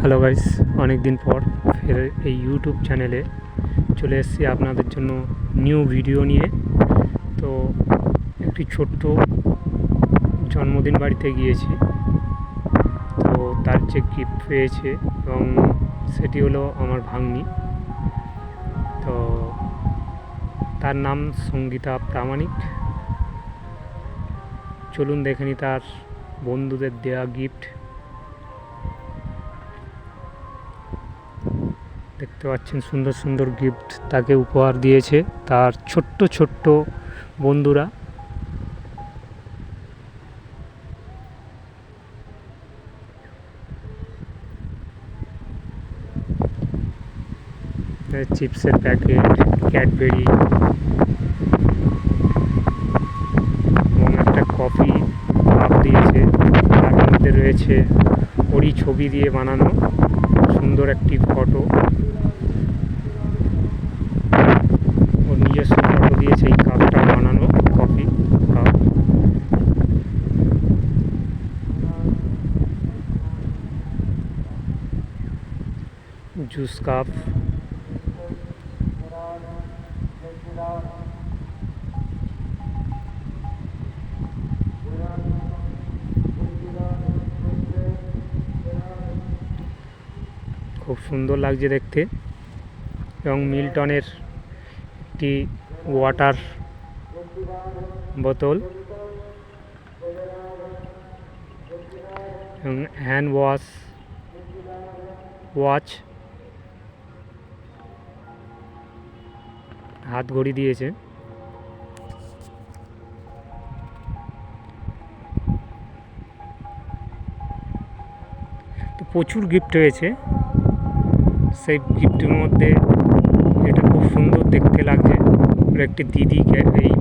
Hello guys, অনেক দিন পর ফের এই ইউটিউব চ্যানেলে চলে এসেছি আপনাদের জন্য নিউ ভিডিও নিয়ে। তো একটি ছোট্ট জন্মদিন বাড়িতে গিয়েছি। তো তার যে গিফট পেয়েছে এবং সেটি হলো আমার ভাগ্নি। তো তার নাম সঙ্গীতা প্রামাণিক। চলুন দেখে নিই তার বন্ধুদের দেওয়া গিফট। দেখতে পাচ্ছেন সুন্দর সুন্দর গিফট তাকে উপহার দিয়েছে তার ছোট্ট ছোট্ট বন্ধুরা। চিপসের প্যাকেট, ক্যাডবেরি এবং একটা কফি কাপ দিয়েছে। তার মধ্যে রয়েছে ওরই ছবি দিয়ে বানানো সুন্দর একটি ফটো। ওর নিজস্ব ফটো দিয়েছে এই কাপটা বানানো, কফি কাপ। জুস কাপ, খুব সুন্দর লাগছে দেখতে। এবং মিল্টনের একটি ওয়াটার বোতল এবং হ্যান্ড ওয়াচ, হাত ঘড়ি দিয়েছে। তো প্রচুর গিফট হয়েছে। সেই গিফটের মধ্যে এটা খুব সুন্দর দেখতে লাগছে। ওর একটি দিদি এই